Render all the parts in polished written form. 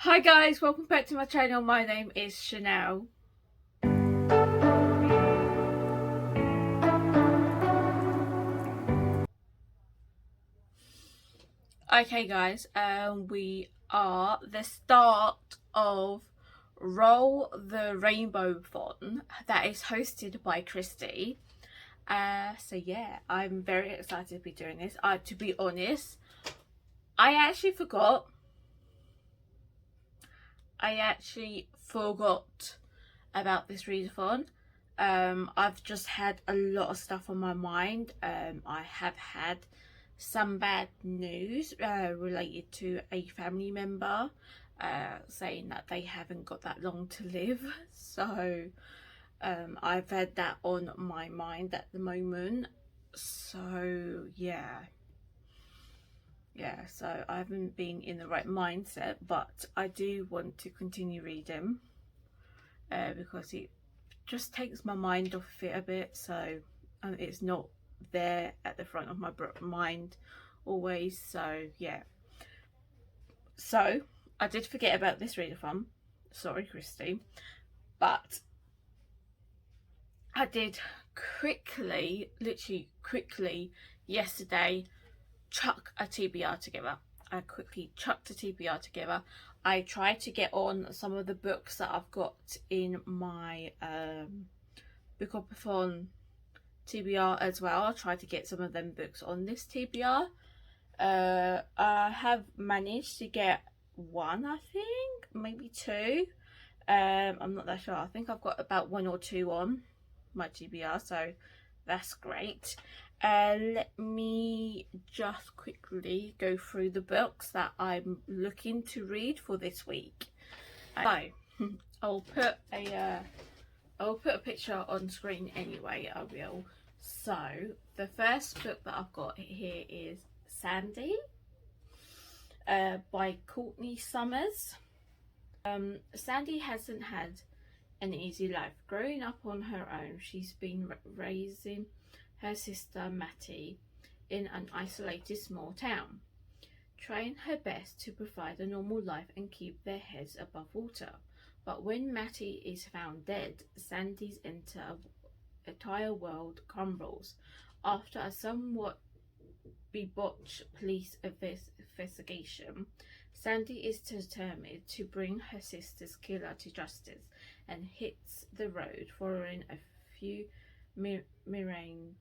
Hi guys, welcome back to my channel. My name is Chanel. Okay guys, we are the start of Roll-The-Rainbowthon that is hosted by Christy. So yeah, I'm very excited to be doing this. To be honest, I actually forgot about this readathon. I've just had a lot of stuff on my mind. I have had some bad news related to a family member saying that they haven't got that long to live. So I've had that on my mind at the moment. So yeah, so I haven't been in the right mindset, but I do want to continue reading because it just takes my mind off of it a bit. So it's not there at the front of my mind always. So yeah, so I did forget about this readathon, sorry Christy, but I did literally quickly yesterday chuck a TBR together. I quickly chucked a TBR together. I tried to get on some of the books that I've got in my Bookoplathon TBR as well. I tried to get some of them books on this TBR. I have managed to get one, I think, maybe two. I'm not that sure. I think I've got about one or two on my TBR, so that's great. Let me just quickly go through the books that I'm looking to read for this week. So I'll put a picture on screen anyway. I will. So the first book that I've got here is Sandy by Courtney Summers. Sandy hasn't had an easy life. Growing up on her own, she's been raising her sister Mattie in an isolated small town, trying her best to provide a normal life and keep their heads above water. But when Mattie is found dead, Sandy's entire world crumbles. After a somewhat botched police investigation, Sandy is determined to bring her sister's killer to justice and hits the road following a few meringue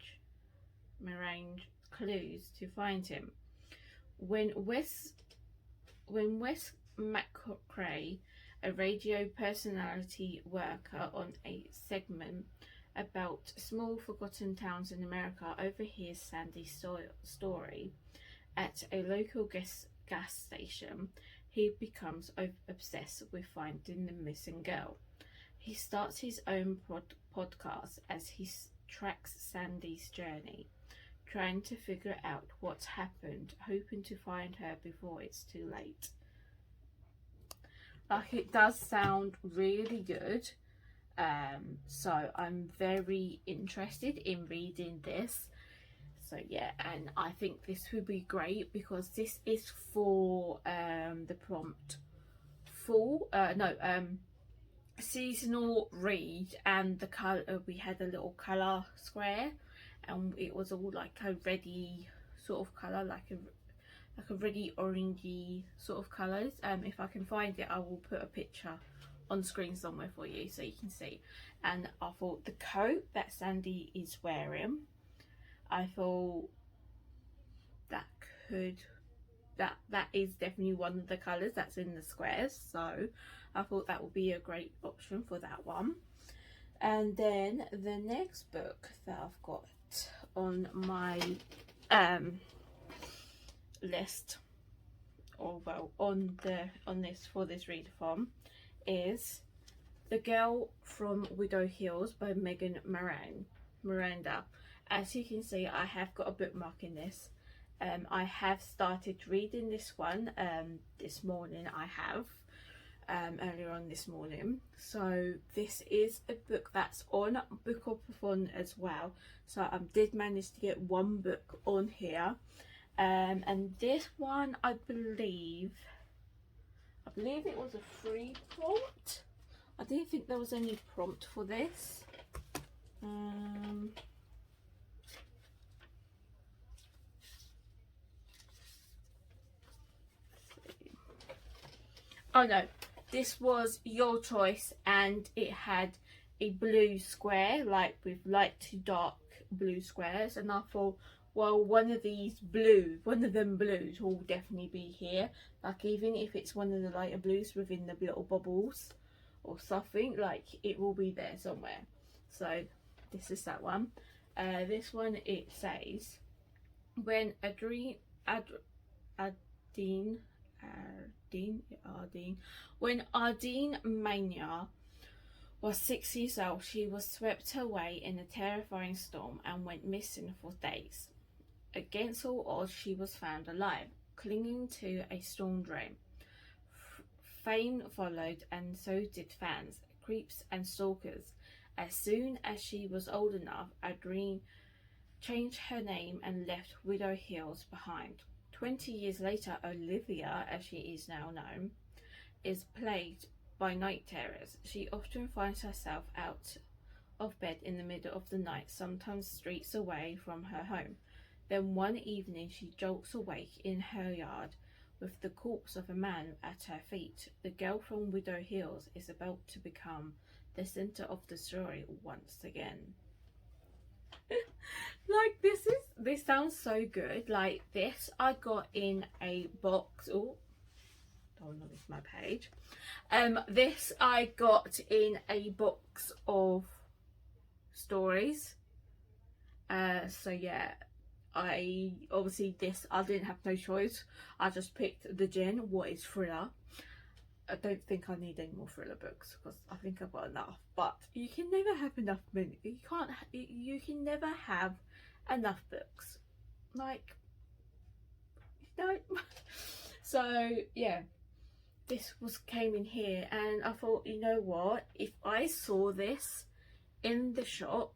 clues to find him. When Wes McCrae, a radio personality worker on a segment about small forgotten towns in America, overhears Sandy's story at a local gas station, he becomes obsessed with finding the missing girl. He starts his own podcast as he tracks Sandy's journey, trying to figure out what's happened, hoping to find her before it's too late. Like, it does sound really good. So I'm very interested in reading this. So yeah, and I think this would be great because this is for the prompt full seasonal read, and the color, we had a little color square and it was all like a ready sort of color, like a really orangey sort of colors. If I can find it, I will put a picture on screen somewhere for you so you can see. And I thought the coat that Sandy is wearing, I thought that is definitely one of the colors that's in the squares, so I thought that would be a great option for that one. And then the next book that I've got on my list, or well, on this readathon, is The Girl from Widow Hills by Megan Miranda. As you can see, I have got a bookmark in this. I have started reading this one this morning. I have earlier on this morning. So this is a book that's on Bookoplathon as well. So I did manage to get one book on here. And this one, I believe believe it was a free prompt. I didn't think there was any prompt for this. Oh no, this was your choice, and it had a blue square, like with light to dark blue squares, and I thought, well, one of them blues will definitely be here. Like, even if it's one of the lighter blues within the little bubbles or something, like, it will be there somewhere. So this is that one. This one, it says, when when Ardeen Mania was 6 years old, she was swept away in a terrifying storm and went missing for days. Against all odds, she was found alive, clinging to a storm drain. Fame followed, and so did fans, creeps and stalkers. As soon as she was old enough, Ardeen changed her name and left Widow Hills behind. 20 years later, Olivia, as she is now known, is plagued by night terrors. She often finds herself out of bed in the middle of the night, sometimes streets away from her home. Then one evening she jolts awake in her yard with the corpse of a man at her feet. The girl from Widow Hills is about to become the centre of the story once again. Like, this sounds so good. Like, this I got in a box. Oh, don't want to miss my page. This I got in a box of stories. So yeah, I didn't have no choice. I just picked the gin. What is thriller? I don't think I need any more thriller books because I think I've got enough. But you can never have enough money. You can never have enough books. Like, you know. So yeah, this came in here, and I thought, you know what? If I saw this in the shop,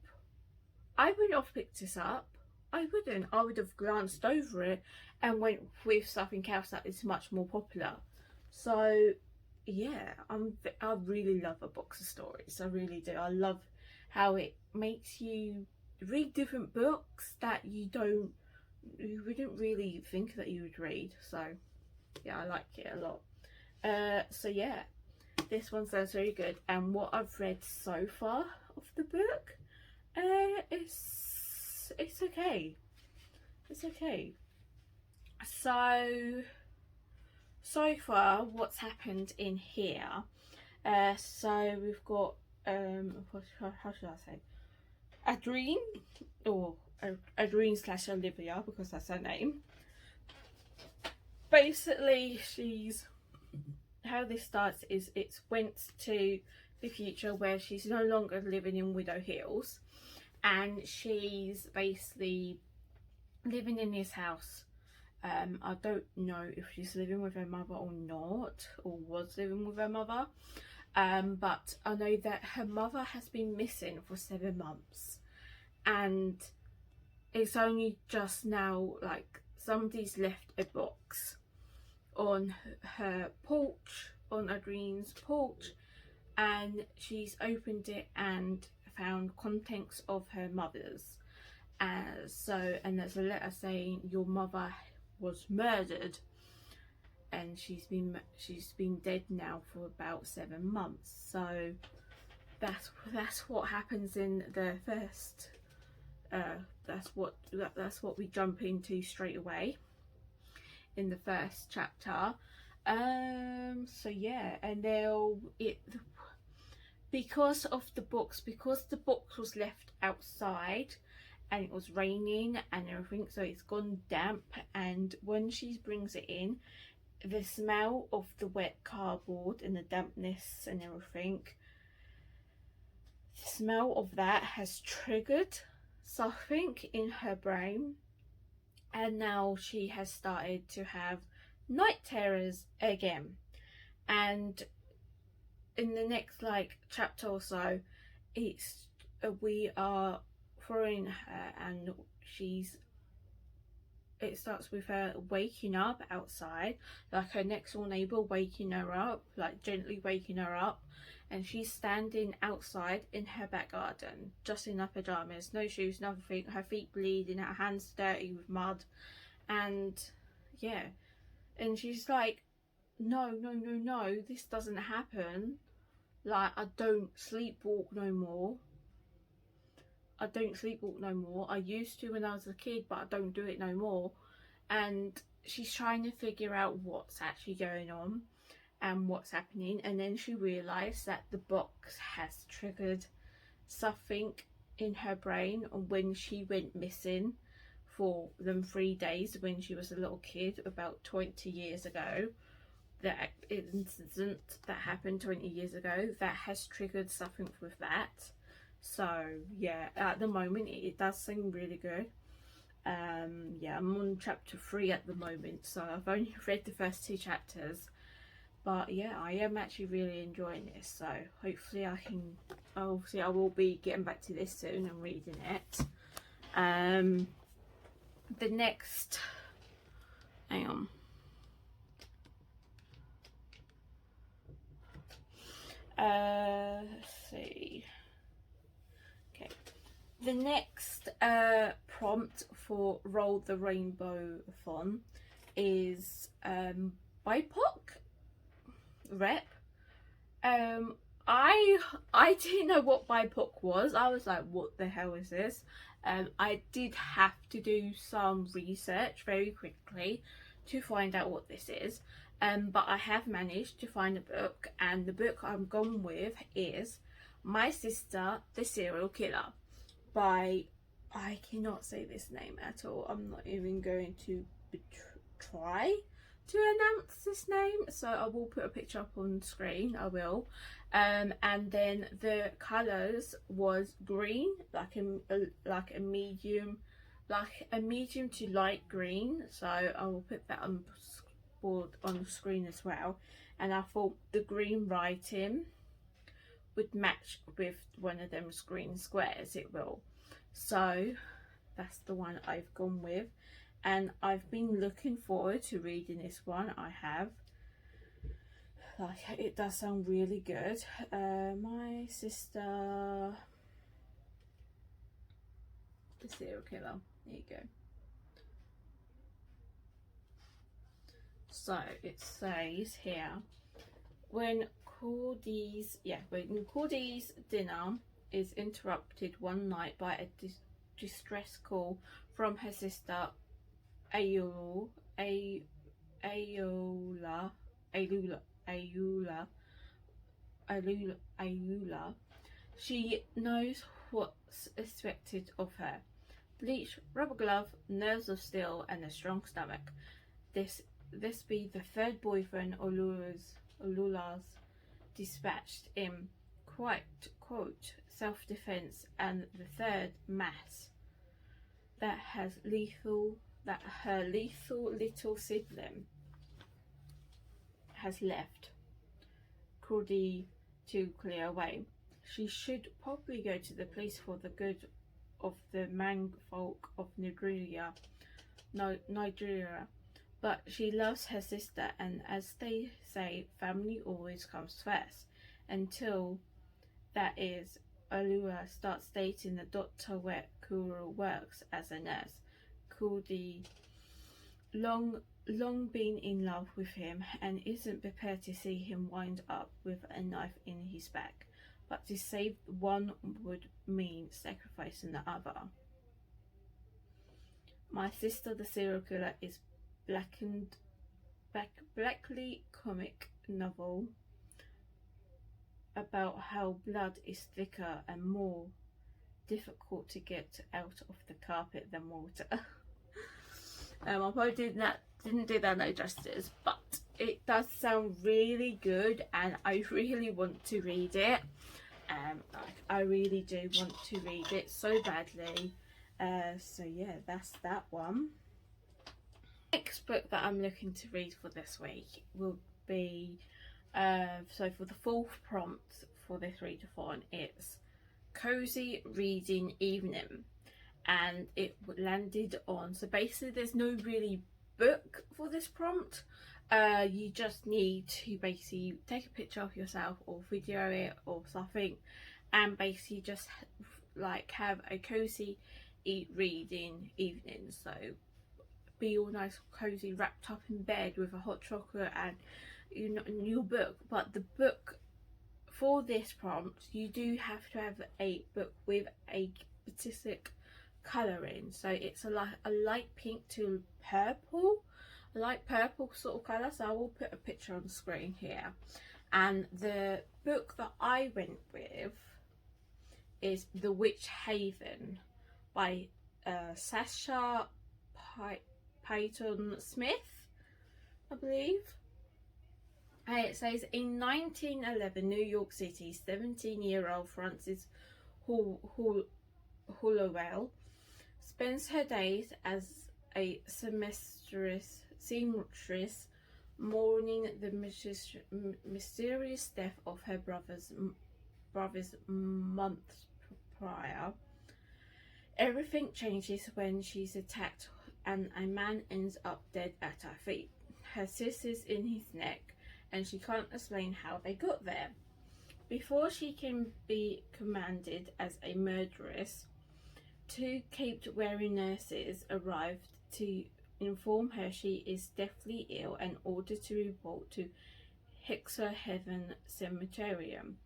I wouldn't have picked this up. I wouldn't. I would have glanced over it and went with something else that is much more popular. So yeah, I really love a box of stories. I really do. I love how it makes you read different books that you wouldn't really think that you would read. So yeah, I like it a lot. So yeah, this one sounds very good, and what I've read so far of the book, it's okay. It's okay. So far, what's happened in here? So we've got how should I say? Ardeen, or Ardeen / Olivia, because that's her name. Basically, how this starts is it's went to the future where she's no longer living in Widow Hills, and she's basically living in this house. I don't know if she's living with her mother or not, or was living with her mother, but I know that her mother has been missing for 7 months, and it's only just now, like, somebody's left a box on her porch, on Ardeen's porch, and she's opened it and found contents of her mother's. And there's a letter saying your mother was murdered, and she's been dead now for about 7 months. So that's what happens in the first. That's what we jump into straight away in the first chapter. So yeah, and because the box was left outside and it was raining and everything, so it's gone damp, and when she brings it in, the smell of the wet cardboard and the dampness and everything, the smell of that has triggered something in her brain, and now she has started to have night terrors again. And in the next chapter or so, we are following her, and she's it starts with her waking up outside, like her next door neighbour waking her up, like gently waking her up, and she's standing outside in her back garden, just in her pyjamas, no shoes, nothing, her feet bleeding, her hands dirty with mud, and yeah, and she's like, no, no, no, no, this doesn't happen. Like, I don't sleepwalk no more. I don't sleepwalk no more. I used to when I was a kid, but I don't do it no more. And she's trying to figure out what's actually going on and what's happening. And then she realised that the box has triggered something in her brain when she went missing for them 3 days when she was a little kid about 20 years ago. That incident that happened 20 years ago, that has triggered something with that. So yeah, at the moment it does seem really good. Yeah, I'm on chapter 3 at the moment, so I've only read the first 2 chapters, but yeah, I am actually really enjoying this. So hopefully I will be getting back to this soon and reading it. The next, hang on. Let's see. Okay. The next prompt for Roll-The-Rainbowthon is BIPOC rep. I didn't know what BIPOC was. I was like, what the hell is this? I did have to do some research very quickly to find out what this is. But I have managed to find a book, and the book I'm gone with is My Sister, the Serial Killer by, I cannot say this name at all. I'm not even going to try to announce this name, so I will put a picture up on screen. I will. And then the colours was green, like a medium to light green. So I will put that on the screen as well, and I thought the green writing would match with one of them green squares. It will, so that's the one I've gone with, and I've been looking forward to reading this one. I have, like, it does sound really good. My Sister, the Serial Killer, there you go. So it says here, when Cordy's dinner is interrupted one night by a distress call from her sister Ayula, she knows what's expected of her: bleach, rubber glove, nerves of steel, and a strong stomach. This be the third boyfriend Olula's dispatched in, quote, self-defense, and the third mass that her lethal little sibling has left Cordy to clear away. She should probably go to the police for the good of the Mang folk of Nigeria. But she loves her sister, and as they say, family always comes first. Until, that is, Alua starts dating the doctor where Kuro works as a nurse. Cordy long been in love with him and isn't prepared to see him wind up with a knife in his back. But to save one would mean sacrificing the other. My Sister, the Serial Killer is blackly comic novel about how blood is thicker and more difficult to get out of the carpet than water. I probably didn't do that no justice, but it does sound really good, and I really want to read it. I really do want to read it so badly. So yeah, that's that one. Next book that I'm looking to read for this week will be, so for the 4th prompt for this readathon, it's Cozy Reading Evening. and it landed on, so basically there's no really book for this prompt. You just need to basically take a picture of yourself or video it or something, and basically just like have a cozy reading evening. So be all nice cozy, wrapped up in bed with a hot chocolate and your book. But the book for this prompt, you do have to have a book with a specific colouring. So it's a light pink to purple, a light purple sort of colour. So I will put a picture on the screen here. And the book that I went with is The Witch Haven by Sasha Payton Smith, I believe. And it says, in 1911, New York City, 17-year-old Frances Hollowell spends her days as a seamstress mourning the mysterious death of her brother's months prior. Everything changes when she's attacked and a man ends up dead at her feet. Her sister's in his neck and she can't explain how they got there. Before she can be commanded as a murderess, two caped-wearing nurses arrived to inform her she is deathly ill and ordered to report to Hexer Heaven Cemeterium.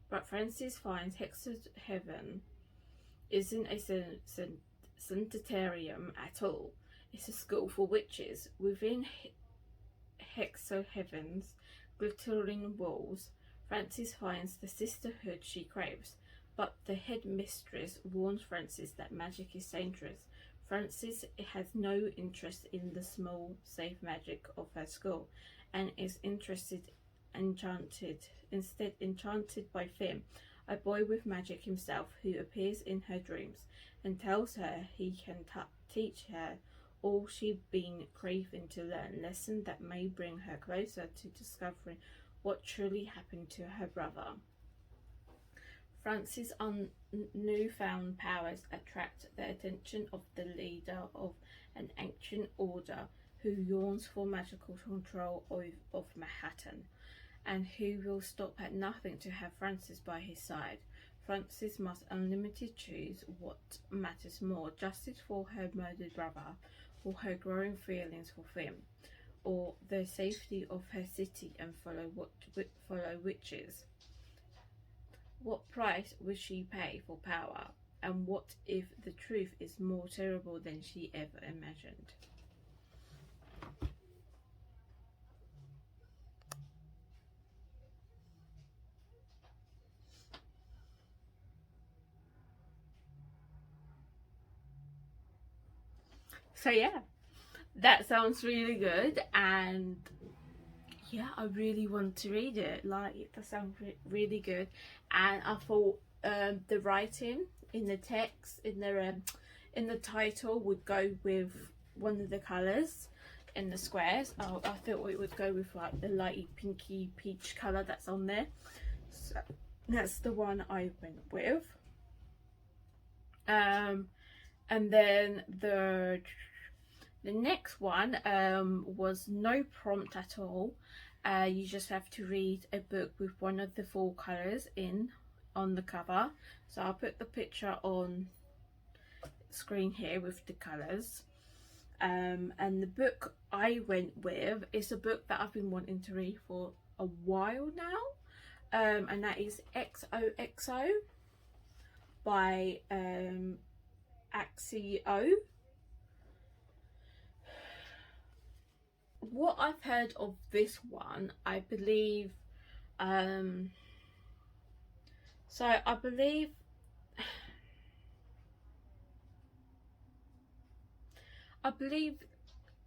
But Frances finds Hexer Heaven isn't a sanitarium at all. It's a school for witches. Within Hexer Heaven's glittering walls, Frances finds the sisterhood she craves, but the headmistress warns Frances that magic is dangerous. Frances has no interest in the small, safe magic of her school, and is instead enchanted by Finn, a boy with magic himself, who appears in her dreams and tells her he can teach her all she's been craving to learn, lessons that may bring her closer to discovering what truly happened to her brother. Frances' newfound powers attract the attention of the leader of an ancient order who yearns for magical control of Manhattan, and who will stop at nothing to have Frances by his side. Frances must unlimited choose what matters more, justice for her murdered brother, or her growing feelings for Finn, or the safety of her city and follow witches. What price would she pay for power? And what if the truth is more terrible than she ever imagined? So yeah, that sounds really good, and yeah, I really want to read it. Like, it does sound really good, and I thought the writing in the text, in the title, would go with one of the colours in the squares. I thought it would go with like the light pinky peach colour that's on there. So that's the one I went with. And then the next one was no prompt at all. You just have to read a book with one of the 4 colours on the cover. So I'll put the picture on screen here with the colours. And the book I went with is a book that I've been wanting to read for a while now, and that is XOXO by Axio. What I've heard of this one, I believe, I believe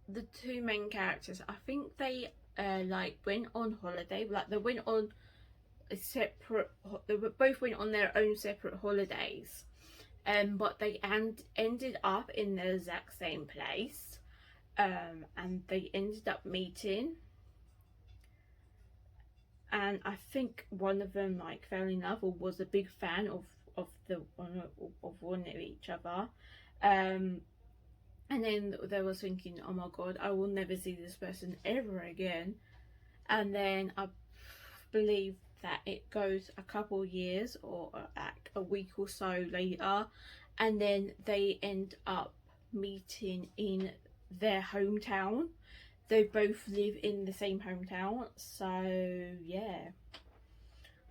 the 2 main characters, I think they like went on holiday, like they went on a separate, they both went on their own separate holidays, but they ended up in the exact same place, and they ended up meeting, and I think one of them like fell in love or was a big fan of one of each other, And then they was thinking, oh my god, I will never see this person ever again. And then I believe that it goes a couple years or like a week or so later, and then they end up meeting in their hometown. They both live in the same hometown, so yeah.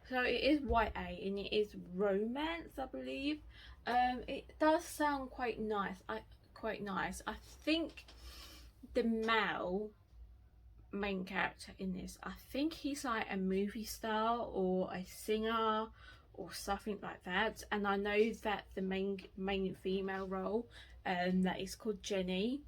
So it is YA and it is romance, I believe. It does sound quite nice. I think the male main character in this, I think he's like a movie star or a singer or something like that. And I know that the main female role, that is called Jenny.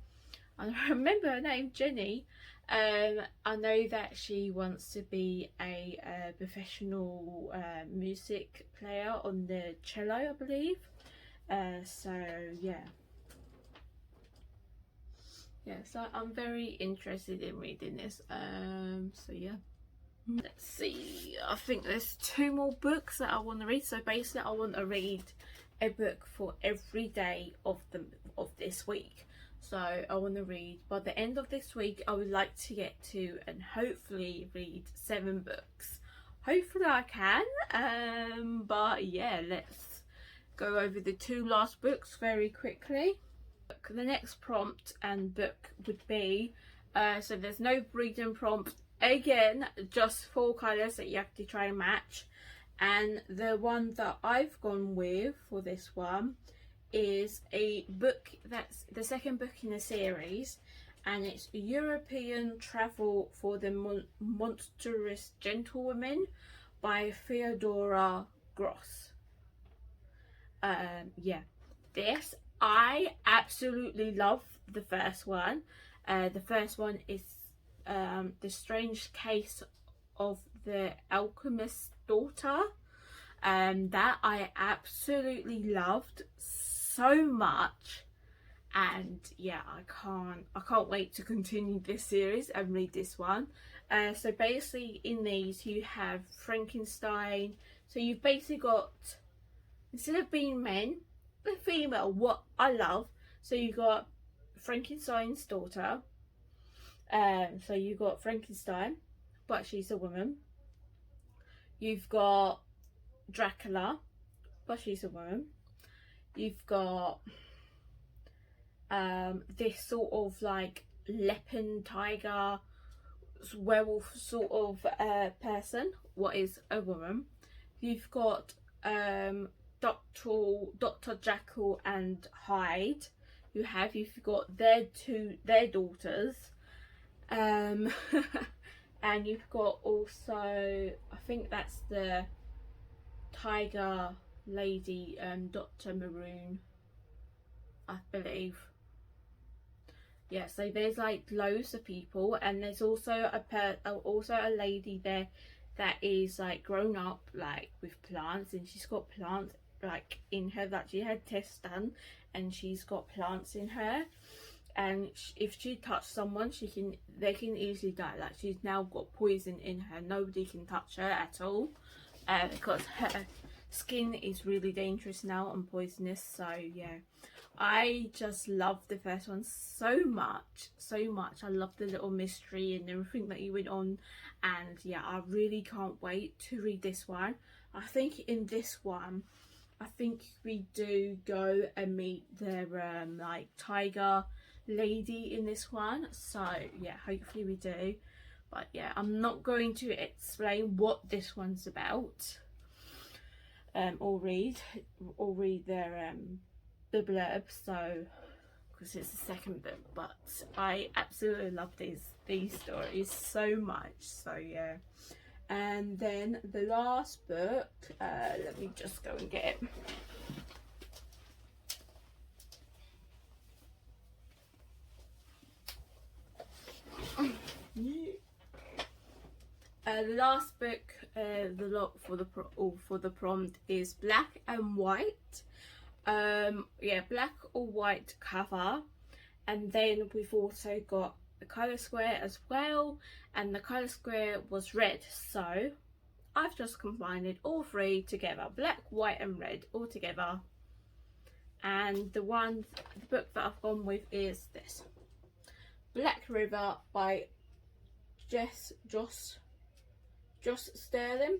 I remember her name, Jenny. I know that she wants to be a professional music player on the cello, I believe. So yeah. So I'm very interested in reading this. So yeah. Let's see. I think there's 2 more books that I want to read. So basically, I want to read a book for every day of this week. So I want to read by the end of this week. I would like to get to and hopefully read 7 books. Hopefully I can. But yeah, let's go over the 2 last books very quickly. The next prompt and book would be, so there's no reading prompt again, just 4 colours that you have to try and match. And the one that I've gone with for this one is a book that's the second book in the series, and it's European Travel for the Monstrous Gentlewoman by Theodora Gross. Yeah, this, I absolutely love the first one. The first one is The Strange Case of the Alchemist's Daughter. That I absolutely loved so much, and yeah, I can't wait to continue this series and read this one. So basically in these you have Frankenstein. So you've basically got, instead of being men, the female, what I love. So you got Frankenstein's daughter. So you got Frankenstein, but she's a woman. You've got Dracula, but she's a woman. You've got this sort of like leopard, tiger, werewolf sort of person, what is a woman. You've got Dr. Jekyll and Hyde. You've got their daughters, and you've got also, I think that's the tiger lady, Dr. Maroon, I believe. Yeah, so there's like loads of people, and there's also a lady there that is like grown up like with plants, and she's got plants like in her that she had tests done, and she's got plants in her, and if she touched someone, they can easily die. Like, she's now got poison in her. Nobody can touch her at all, because her skin is really dangerous now and poisonous. So yeah, I just love the first one so much. I love the little mystery and everything that you went on, and yeah, I really can't wait to read this one. I think in this one, I think we do go and meet the like tiger lady in this one. So yeah, hopefully we do. But yeah, I'm not going to explain what this one's about, or read their the blurb, so because it's the second book. But I absolutely love these stories so much. So yeah. And then the last book, let me just go and get it. The last book, the lot for the prompt is Black and White. Yeah, black or white cover, and then we've also got the colour square as well, and the colour square was red, so I've just combined all 3 together, black, white and red all together. and the book that I've gone with is this, Black River by Joss Sterling.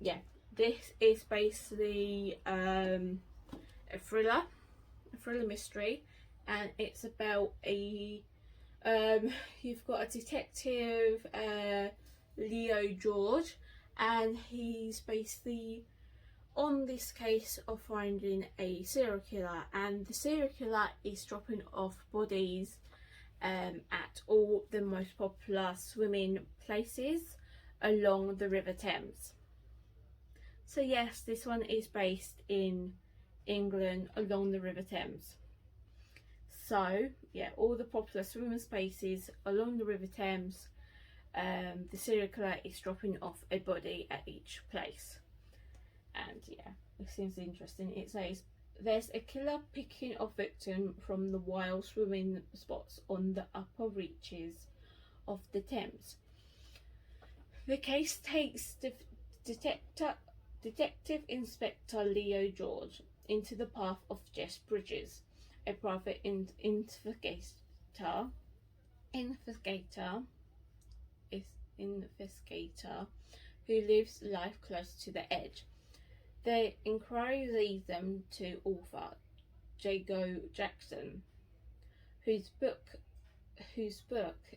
Yeah, this is basically a thriller mystery, and it's about a you've got a detective, Leo George, and he's basically on this case of finding a serial killer, and the serial killer is dropping off bodies at all the most popular swimming places along the River Thames. So yes, this one is based in England along the River Thames. So yeah, all the popular swimming spaces along the River Thames, the serial killer is dropping off a body at each place. And yeah, it seems interesting. It says there's a killer picking off victim from the wild swimming spots on the upper reaches of the Thames. The case takes Detective Inspector Leo George into the path of Jess Bridges, a private investigator who lives life close to the edge. The inquiry leads them to author Jago Jackson, whose book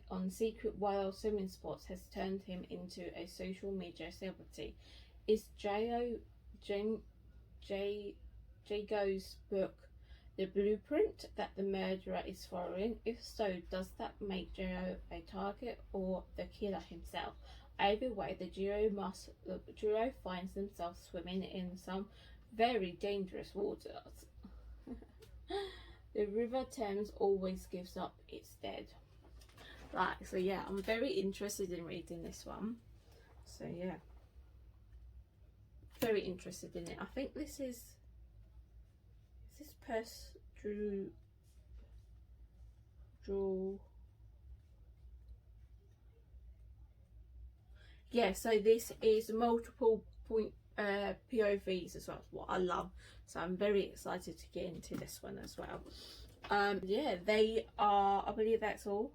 on secret wild swimming spots has turned him into a social media celebrity. Is Jago's book the blueprint that the murderer is following? If so, does that make Jago a target or the killer himself? Either way, the duo finds themselves swimming in some very dangerous waters. The River Thames always gives up its dead. Right, so yeah, I'm very interested in reading this one. So yeah, very interested in it. I think this is Drew. Yeah, so this is multiple point POVs as well, what I love. So I'm very excited to get into this one as well. Yeah, they are, I believe that's all.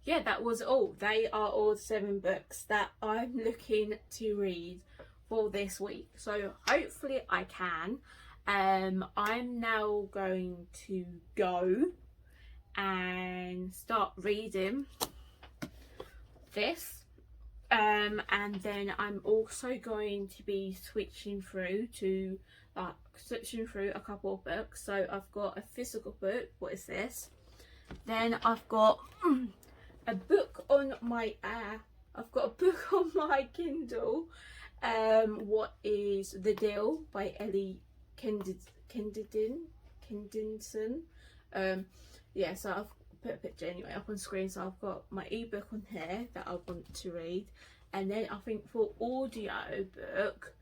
Yeah, that was all. They are all 7 books that I'm looking to read for this week. So hopefully I can. I'm now going to go and start reading this. And then I'm also going to be switching through a couple of books. So I've got a physical book. What is this? Then I've got a book on my Kindle. What is the Deal by Ellie Kendinson. Yeah, so I've put a picture anyway up on screen. So I've got my ebook on here that I want to read, and then I think for audio book,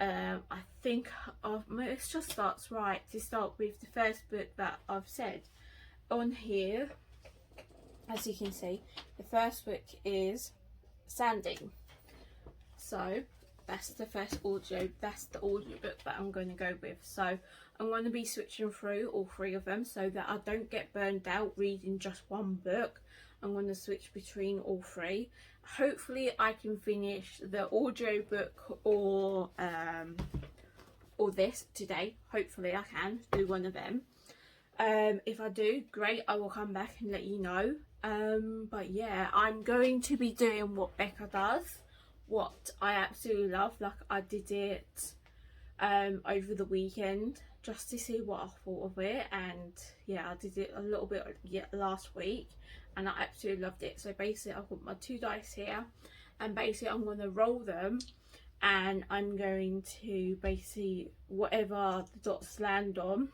I think let's just start with the first book that I've said on here. As you can see, the first book is Sanding. So that's the audio book that I'm going to go with. So I'm going to be switching through all 3 of them so that I don't get burned out reading just one book. I'm going to switch between all 3. Hopefully I can finish the audio book or this today. Hopefully I can do one of them. If I do, great, I will come back and let you know. But yeah, I'm going to be doing what Becca does, what I absolutely love. Like I did it over the weekend just to see what I thought of it, and yeah, I did it a little bit last week and I absolutely loved it. So basically I've got my 2 dice here, and basically I'm going to roll them, and I'm going to basically whatever the dots land on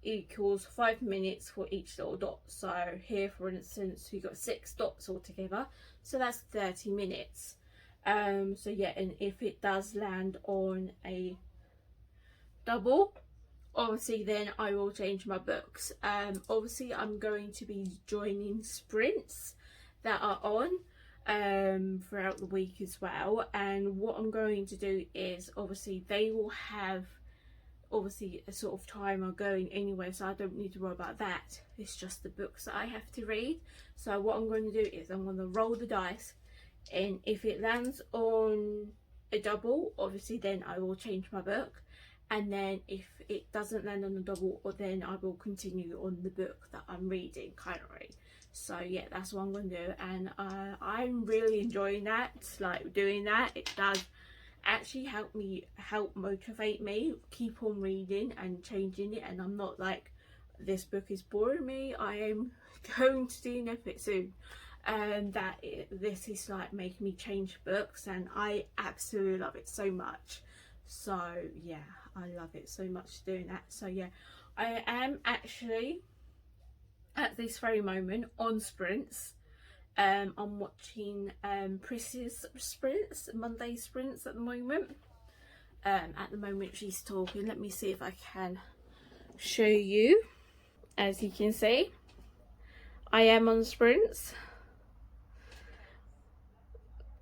equals 5 minutes for each little dot. So here for instance we got 6 dots altogether, so that's 30 minutes. So yeah, and if it does land on a double, obviously then I will change my books. Obviously I'm going to be joining sprints that are on throughout the week as well. And what I'm going to do is, obviously they will have obviously a sort of timer going anyway, so I don't need to worry about that. It's just the books that I have to read. So what I'm going to do is I'm going to roll the dice, and if it lands on a double, obviously then I will change my book, and then if it doesn't land on a double, or then I will continue on the book that I'm reading currently. So yeah, that's what I'm going to do, and I'm really enjoying that, like doing that. It does actually help motivate me keep on reading and changing it, and I'm not like, this book is boring me, I am going to DNF it soon. And this is like making me change books, and I absolutely love it so much. So yeah, I love it so much doing that. So yeah, I am actually at this very moment on sprints. I'm watching Pris's sprints, Monday sprints at the moment. At the moment she's talking. Let me see if I can show you. As you can see, I am on sprints,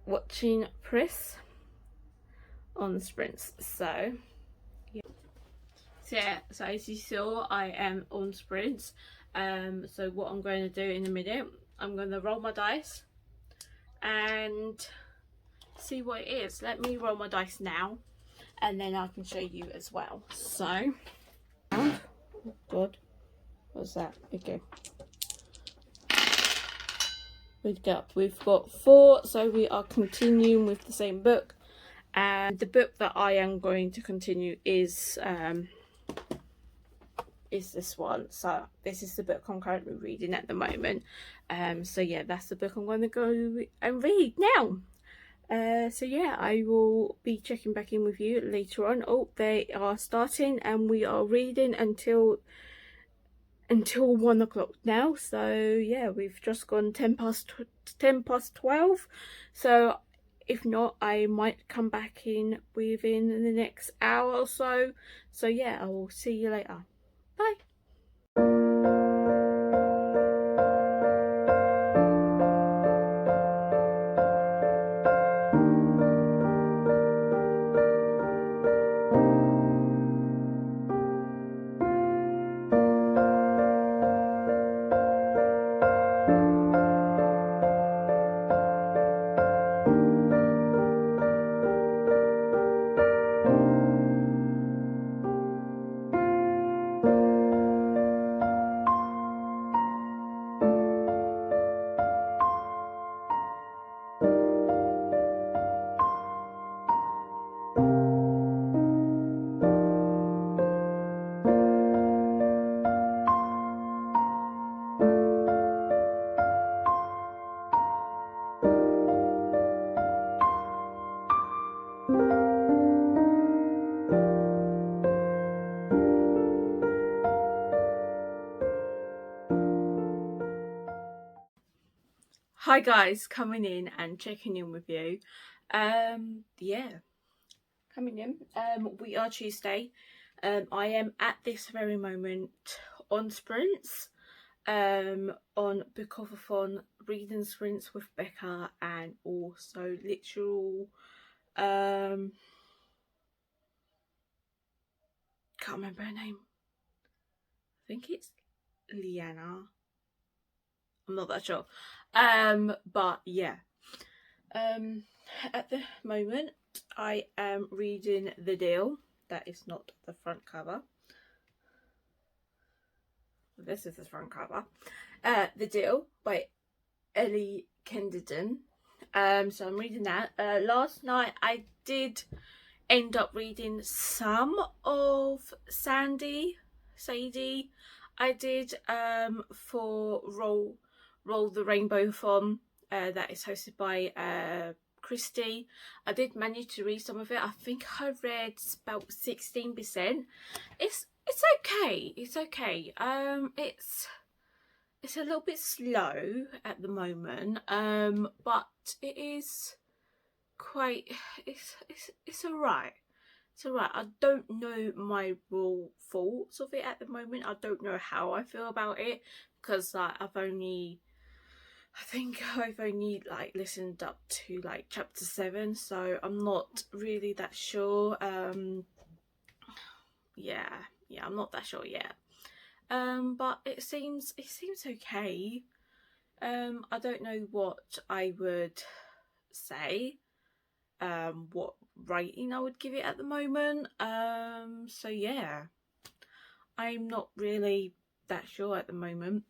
watching Pris on sprints. So yeah, so as you saw, I am on sprints. So what I'm going to do in a minute, I'm going to roll my dice and see what it is. Let me roll my dice now, and then I can show you as well. So, oh God, what's that? Okay, we've got 4, so we are continuing with the same book, and the book that I am going to continue is this one. So this is the book I'm currently reading at the moment. So yeah, that's the book I'm going to go and read now. So yeah, I will be checking back in with you later on. Oh, they are starting, and we are reading until 1 o'clock now. So yeah, we've just gone 10 past 12. So if not, I might come back in within the next hour or so. So yeah, I will see you later. Bye. Hi guys, coming in and checking in with you. Yeah, coming in. We are Tuesday. I am at this very moment on sprints, on Bookoplathon reading sprints with Becca, and also literal can't remember her name. I think it's Leanna. I'm not that sure. But yeah. At the moment I am reading The Deal. That is not the front cover. This is the front cover. The Deal by Ellie Kenderdon. So I'm reading that. Last night I did end up reading some of Sadie. I did for Roll-The-Rainbowthon. That is hosted by Christy. I did manage to read some of it. I think I read about 16%. It's okay. It's okay. It's a little bit slow at the moment. But it is quite. It's alright. It's alright. I don't know my real thoughts of it at the moment. I don't know how I feel about it, because like I've only I think I've only like listened up to like chapter 7, so I'm not really that sure. Yeah, I'm not that sure yet. But it seems okay. I don't know what I would say, what rating I would give it at the moment. So yeah, I'm not really that sure at the moment.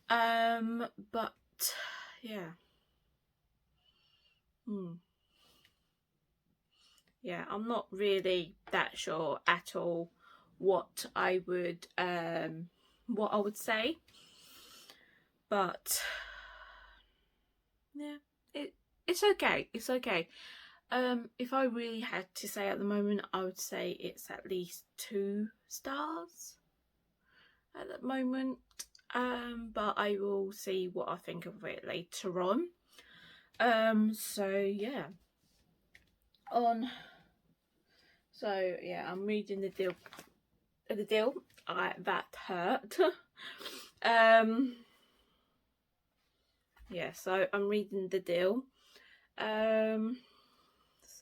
But yeah. Yeah, I'm not really that sure at all what I would say, but yeah, it's okay. It's okay. If I really had to say at the moment, I would say it's at least 2 stars at the moment. But I will see what I think of it later on. So yeah. So yeah, I'm reading the deal. That hurt. Yeah, so I'm reading the deal. So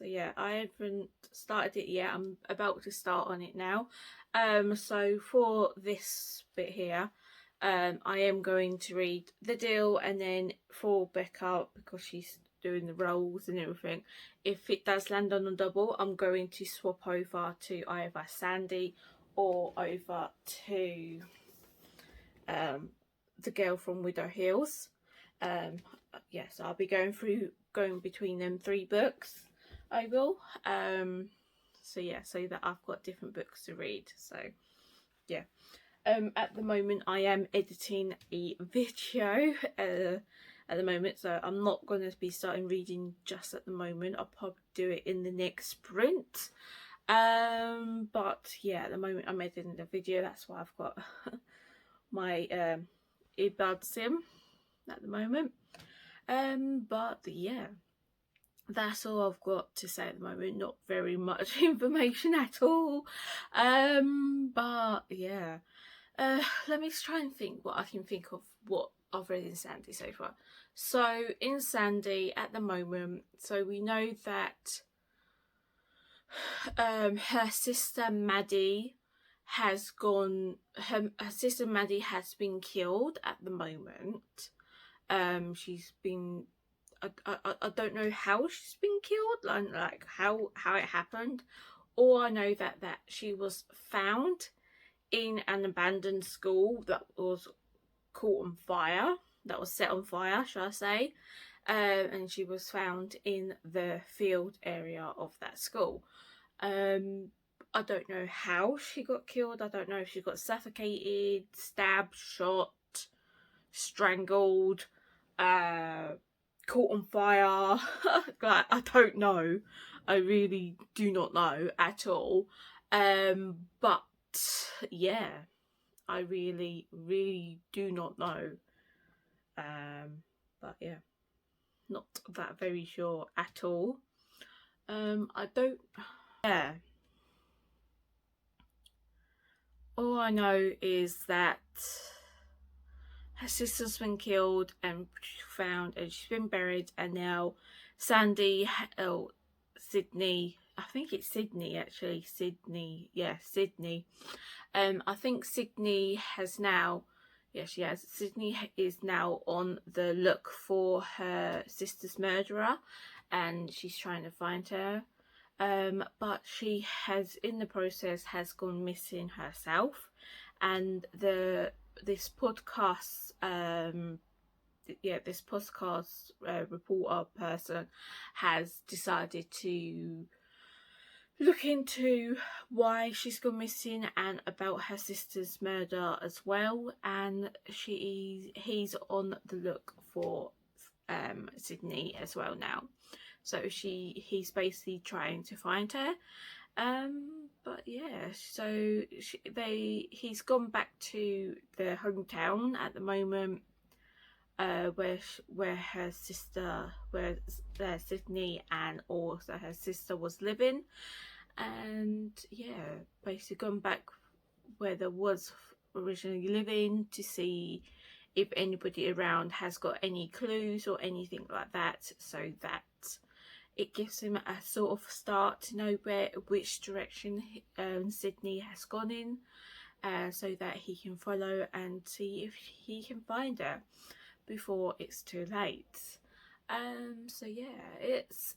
yeah, I haven't started it yet. I'm about to start on it now. So for this bit here, I am going to read the deal, and then for Becca, because she's doing the rolls and everything, if it does land on a double, I'm going to swap over to either Sandy or over to the girl from Widow Hills. Yes, I'll be going between them 3 books. I will. So yeah, so that I've got different books to read. So yeah. At the moment I am editing a video at the moment, so I'm not going to be starting reading just at the moment. I'll probably do it in the next sprint. But yeah, at the moment I'm editing the video. That's why I've got my earbuds in at the moment. But yeah, that's all I've got to say at the moment. Not very much information at all. But yeah, let me try and think what I can think of what I've read in Sandy so far. So in Sandy at the moment, so we know that her sister Maddie has gone. Her sister Maddie has been killed at the moment. She's been. I don't know how she's been killed, like how it happened. All I know that she was found in an abandoned school that was caught on fire, that was set on fire, shall I say, and she was found in the field area of that school. I don't know how she got killed. I don't know if she got suffocated, stabbed, shot, strangled, caught on fire. Like, I don't know. I really do not know at all. But yeah, I really do not know. But yeah, not that very sure at all. I don't. Yeah. All I know is that her sister's been killed and found, and she's been buried, and now Sandy, Sydney, I think it's Sydney actually, Sydney, yeah, Sydney. I think Sydney has now, yeah, she has. Sydney is now on the look for her sister's murderer, and she's trying to find her. But she has, in the process, has gone missing herself, and this podcast reporter person has decided to look into why she's gone missing and about her sister's murder as well, and he's on the look for Sydney as well now. So he's basically trying to find her. But yeah, so he's gone back to their hometown at the moment, where Sydney and also her sister was living, and yeah, basically gone back where there was originally living to see if anybody around has got any clues or anything like that, so that it gives him a sort of start to know which direction Sydney has gone in, so that he can follow and see if he can find her before it's too late. So yeah, it's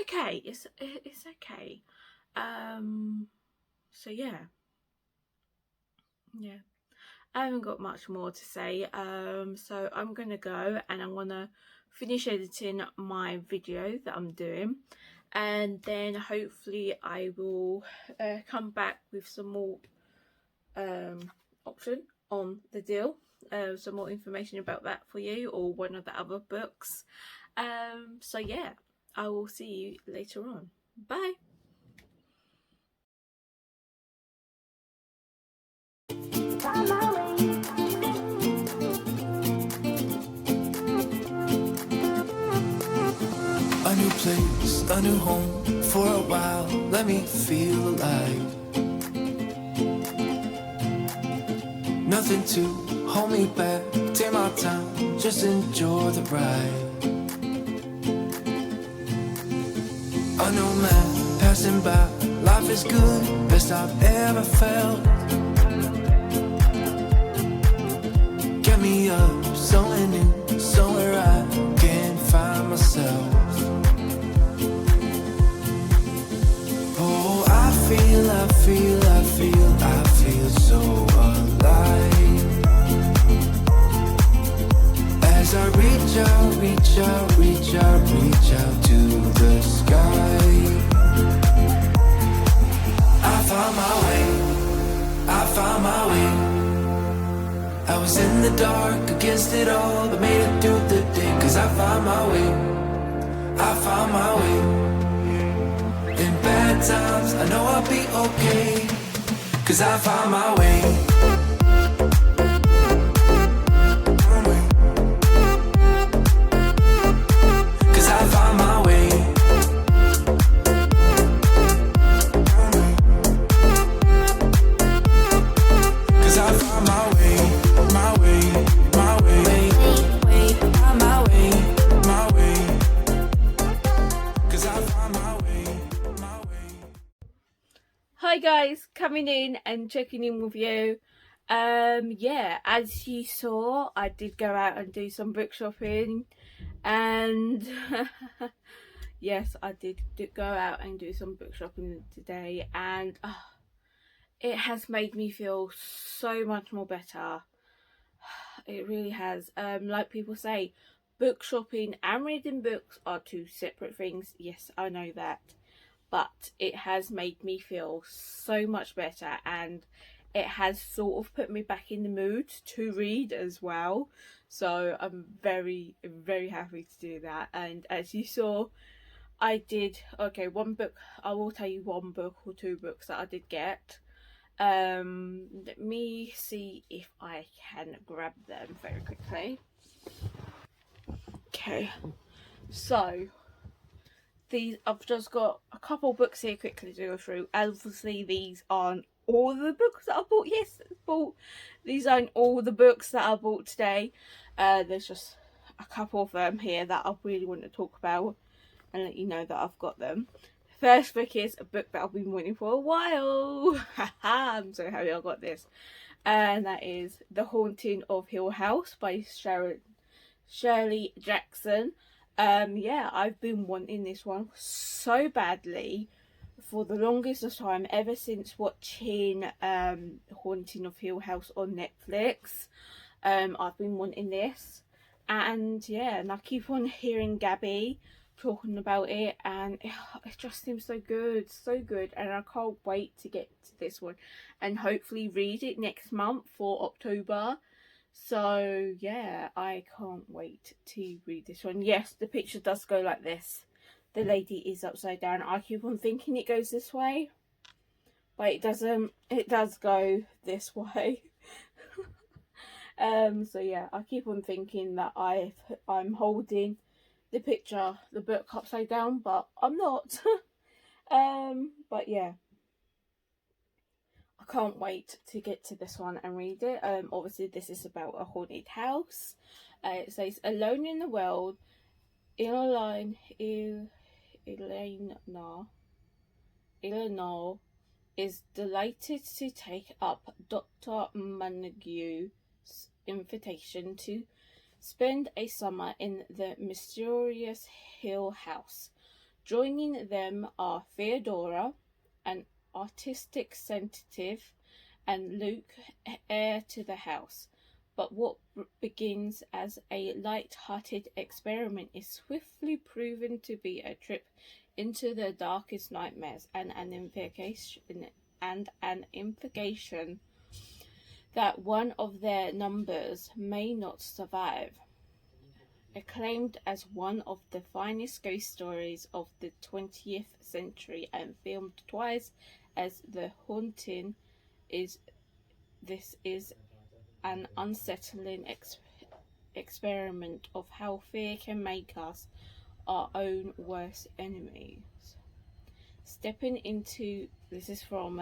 okay. It's okay. So yeah. I haven't got much more to say, so I'm gonna go and I'm gonna finish editing my video that I'm doing, and then hopefully I will come back with some more option on the deal, some more information about that for you, or one of the other books. So yeah, I will see you later on. Bye. A new place, a new home, for a while, let me feel alive. Nothing to hold me back, take my time, just enjoy the ride. A nomad, passing by, life is good, best I've ever felt. Get me up, somewhere new, somewhere I can find myself. Oh, I feel so alive. As I reach out to the sky. I found my way. I was in the dark against it all, but made it through the day. Cause I found my way. In bad times, I know I'll be okay. Cause I found my way. Cause I found my way. Cause I found my way. My way. My way. My way. My way. Cause I found my way. My way. Hi guys, coming in and checking in with you. Yeah, as you saw, I did go out and do some book shopping, and yes, I did go out and do some book shopping today, and it has made me feel so much more better. It really has. Like people say, book shopping and reading books are two separate things. Yes, I know that, but it has made me feel so much better, and it has sort of put me back in the mood to read as well. So I'm very happy to do that. And as you saw, I did one book. I will tell you one book or two books that I did get. Let me see if I can grab them very quickly. Okay, so I've just got a couple books here quickly to go through. Obviously these aren't all the books that I bought. These aren't all the books that I bought today. There's just a couple of them here that I really want to talk about and let you know that I've got them. First book is a book that I've been wanting for a while. I'm so happy I got this. And that is The Haunting of Hill House by Shirley Jackson. Yeah, I've been wanting this one so badly for the longest of time, ever since watching Haunting of Hill House on Netflix. I've been wanting this, and yeah, and I keep on hearing Gabby talking about it, and it just seems so good, and I can't wait to get to this one and hopefully read it next month for October. So yeah, I can't wait to read this one. Yes, the picture does go like this. The lady is upside down. I keep on thinking it goes this way, but it doesn't. It does go this way. So yeah, I keep on thinking that I'm holding the book upside down, but I'm not. But yeah, I can't wait to get to this one and read it. Obviously this is about a haunted house. It says, alone in the world, Eleanor is delighted to take up Dr. Montague's invitation to spend a summer in the mysterious Hill House. Joining them are Theodora, an artistic sensitive, and Luke, heir to the house. But what begins as a light-hearted experiment is swiftly proven to be a trip into the darkest nightmares and an implication that one of their numbers may not survive. Acclaimed as one of the finest ghost stories of the 20th century and filmed twice as The Haunting, this is an unsettling experiment of how fear can make us our own worst enemies. This is from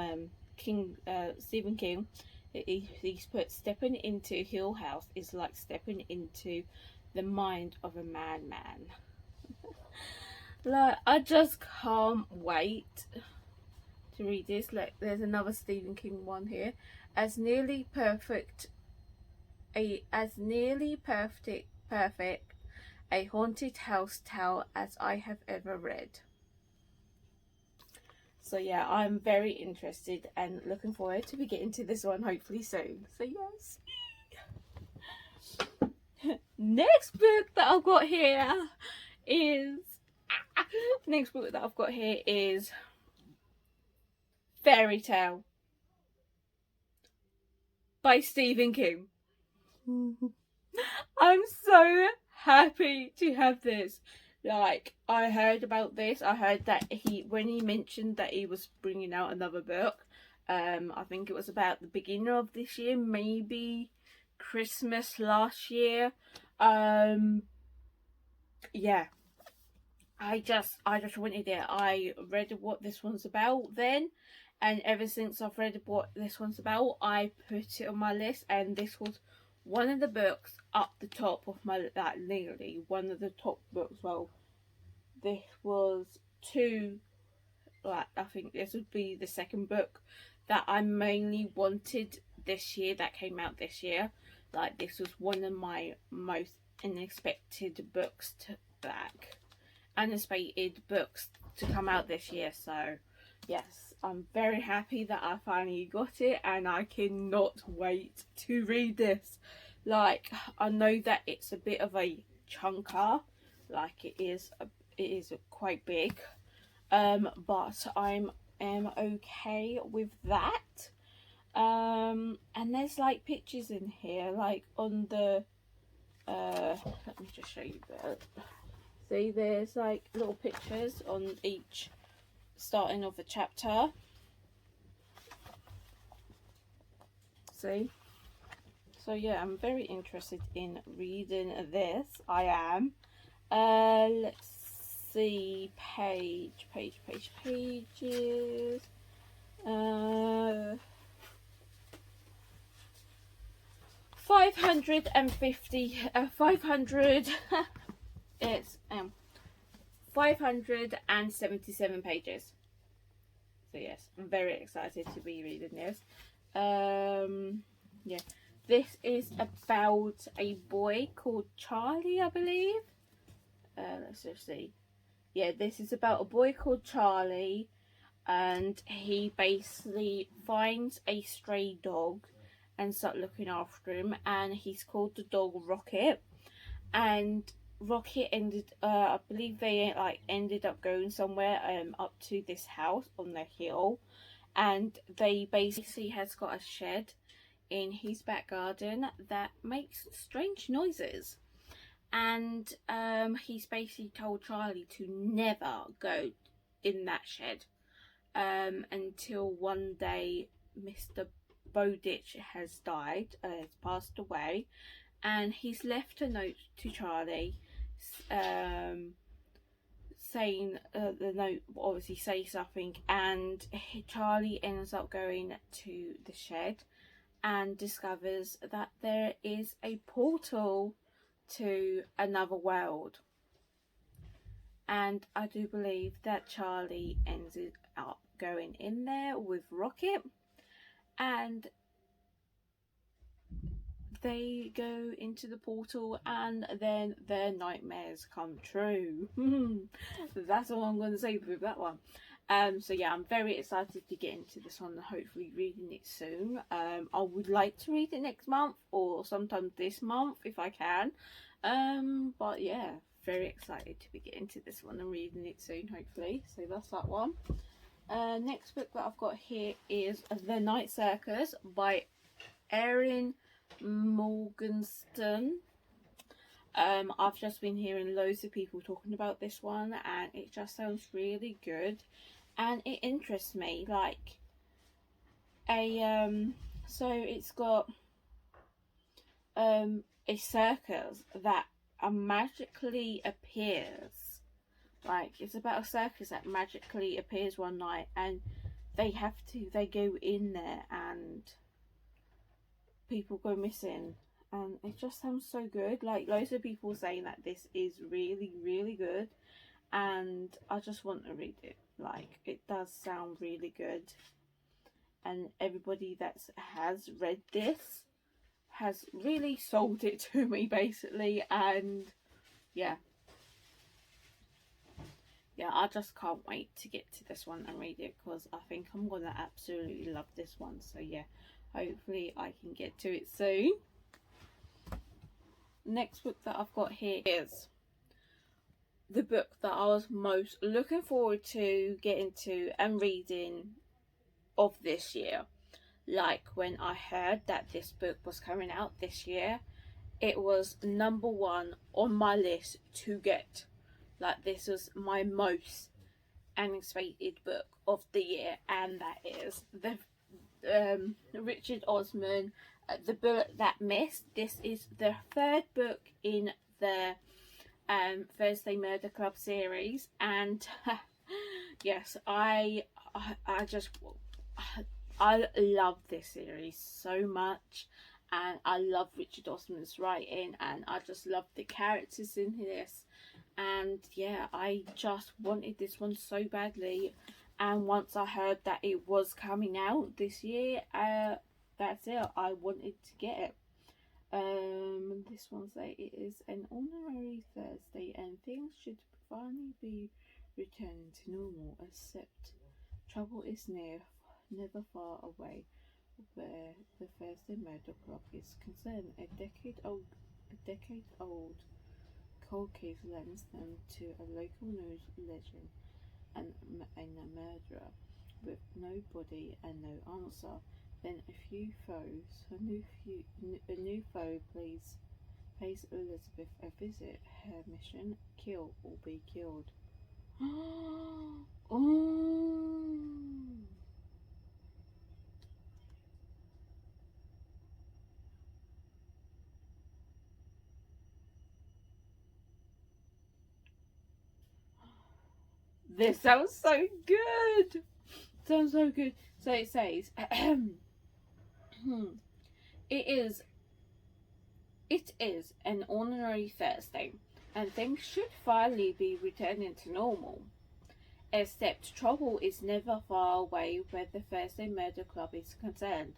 Stephen King. He's put, stepping into Hill House is like stepping into the mind of a madman. Like, I just can't wait to read this. Like, there's another Stephen King one here. As nearly perfect a haunted house tale as I have ever read. So yeah, I'm very interested and looking forward to be getting to this one hopefully soon. So yes. Next book that I've got here is Fairy Tale by Stephen King. I'm so happy to have this. Like, I heard about this. I heard that when he mentioned that he was bringing out another book, I think it was about the beginning of this year, maybe Christmas last year. Yeah, I just wanted it. I read what this one's about then, and ever since I've read what this one's about, I put it on my list, and this was one of the books up the top of my, like, literally one of the top books. Well, this was two, like, I think this would be the second book that I mainly wanted this year, that came out this year. Like, this was one of my most unexpected books unexpected books to come out this year. So yes, I'm very happy that I finally got it, and I cannot wait to read this. Like, I know that it's a bit of a chunker, like it is quite big, but I am okay with that. And there's like pictures in here, like on the let me just show you that. See, there's like little pictures on each starting of a chapter. See? So yeah, I'm very interested in reading this. I am. Let's see, pages. 500 it's 577 pages. So yes, I'm very excited to be reading this. Yeah, this is about a boy called Charlie, I believe. Let's just see. Yeah, this is about a boy called Charlie, and he basically finds a stray dog and start looking after him, and he's called the dog Rocket. And Rocket I believe they ended up going somewhere up to this house on the hill, and they basically has got a shed in his back garden that makes strange noises, and he's basically told Charlie to never go in that shed until one day Mr. Bowditch has died, has passed away, and he's left a note to Charlie saying the note obviously say something, and Charlie ends up going to the shed and discovers that there is a portal to another world. And I do believe that Charlie ends up going in there with Rocket, and they go into the portal, and then their nightmares come true. That's all I'm going to say with that one. So yeah, I'm very excited to get into this one and hopefully reading it soon. I would like to read it next month or sometime this month if I can. But yeah, very excited to be getting into this one and reading it soon, hopefully. So that's that one. Next book that I've got here is The Night Circus by Erin Morgenstern. I've just been hearing loads of people talking about this one, and it just sounds really good, and it interests me. Like so it's got a circus that magically appears. Like, it's about a circus that magically appears one night, and they go in there and people go missing, and it just sounds so good. Like, loads of people saying that this is really, really good, and I just want to read it. Like, it does sound really good, and everybody that has read this has really sold it to me, basically. And yeah, I just can't wait to get to this one and read it, because I think I'm gonna absolutely love this one. So yeah, hopefully I can get to it soon. Next book that I've got here is the book that I was most looking forward to getting to and reading of this year. Like, when I heard that this book was coming out this year, it was number one on my list to get. Like, this was my most anticipated book of the year, and that is the Richard Osman, The Bullet That Missed. This is the third book in the Thursday Murder Club series, and yes, I love this series so much, and I love Richard Osman's writing, and I just love the characters in this. And yeah, I just wanted this one so badly, and once I heard that it was coming out this year, that's it, I wanted to get it. This one says it is an ordinary Thursday and things should finally be returning to normal, except trouble is never far away where the Thursday Murder Club is concerned. A decade old cold case lends them to a local news legend and a murderer with no body and no answer. Then a new foe pays Elizabeth a visit. Her mission: kill or be killed. Oh. This sounds so good. Sounds so good. So it says, it is an ordinary Thursday, and things should finally be returning to normal. Except trouble is never far away where the Thursday Murder Club is concerned.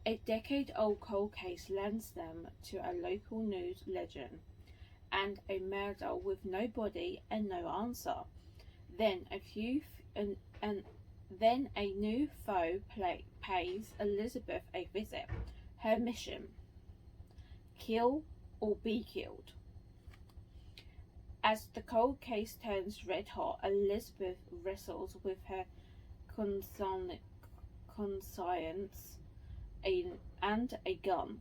A decade-old cold case lands them to a local news legend and a murder with no body and no answer. Then a new foe pays Elizabeth a visit. Her mission: kill or be killed. As the cold case turns red hot, Elizabeth wrestles with her conscience and a gun,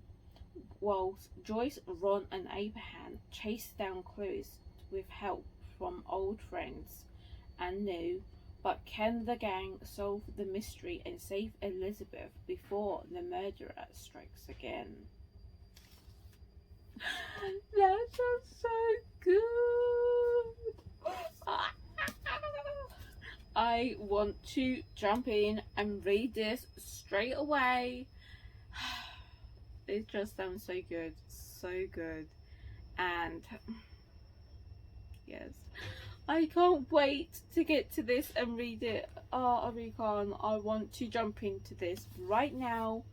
whilst Joyce, Ron and Abraham chase down clues with help from old friends and new. But can the gang solve the mystery and save Elizabeth before the murderer strikes again? That sounds so good. I want to jump in and read this straight away. It just sounds so good, so good. And yes, I can't wait to get to this and read it. Oh, I really can't. I want to jump into this right now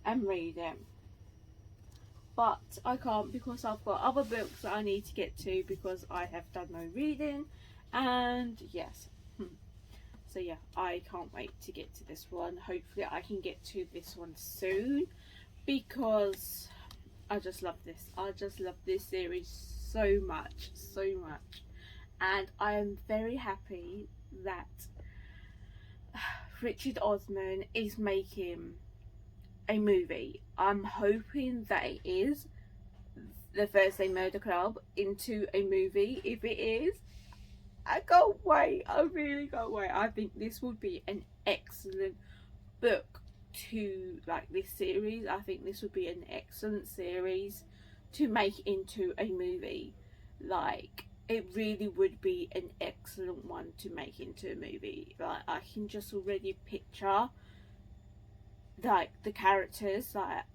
and read it. But I can't because I've got other books that I need to get to because I have done no reading. And yes, so yeah, I can't wait to get to this one. Hopefully I can get to this one soon because I just love this. I just love this series so much, so much. And I am very happy that Richard Osman is making a movie. I'm hoping that it is the Thursday Murder Club into a movie. If it is, I can't wait. I really can't wait. I think this would be an excellent book to like this series. I think this would be an excellent series to make into a movie. Like, it really would be an excellent one to make into a movie. Like, I can just already picture like the characters, like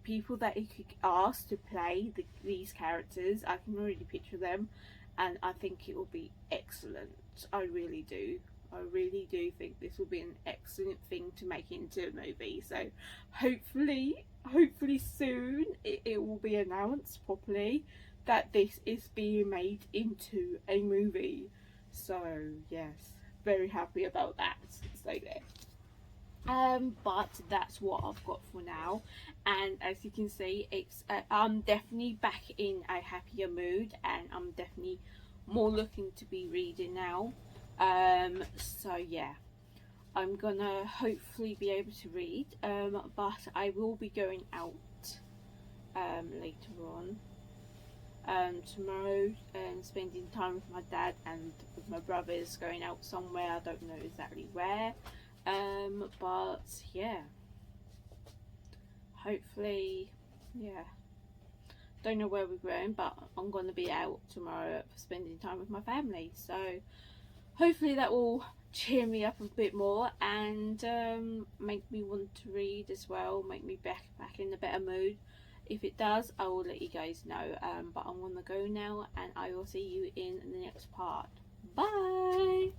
people that you could ask to play these characters. I can already picture them, and I think it will be excellent. I really do. I really do think this will be an excellent thing to make into a movie. So hopefully soon it will be announced properly that this is being made into a movie. So yes, very happy about that. So there. But that's what I've got for now, and as you can see, it's I'm definitely back in a happier mood, and I'm definitely more looking to be reading now. So yeah, I'm gonna hopefully be able to read, but I will be going out later on tomorrow, and spending time with my dad and with my brothers, going out somewhere. I don't know exactly where. But yeah, hopefully, yeah, don't know where we're going, but I'm going to be out tomorrow for spending time with my family, so hopefully that will cheer me up a bit more and make me want to read as well, make me back in a better mood. If it does, I will let you guys know, but I'm going to go now, and I will see you in the next part. Bye!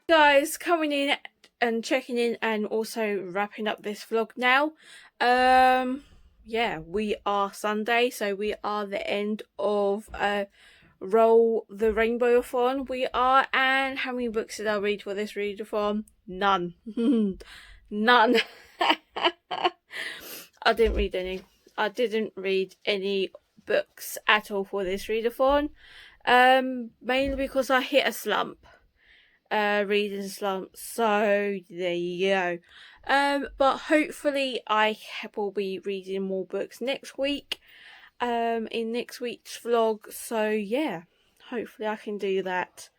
Guys, coming in and checking in and also wrapping up this vlog now. Yeah, we are Sunday, so we are the end of Roll-The-Rainbowthon. We are, and how many books did I read for this readathon? None. None. I didn't read any. I didn't read any books at all for this readathon. Mainly because I hit a slump, reading slump, so there you go. But hopefully I will be reading more books next week, in next week's vlog, so yeah, hopefully I can do that.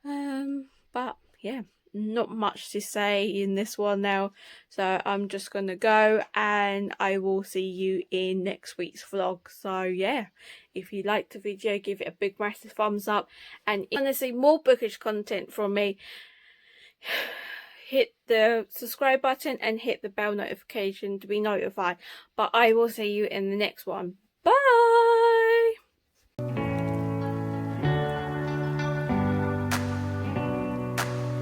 But yeah, not much to say in this one now, so I'm just gonna go and I will see you in next week's vlog. So yeah, if you liked the video, give it a big massive thumbs up, and if you want to see more bookish content from me, hit the subscribe button and hit the bell notification to be notified. But I will see you in the next one. Bye.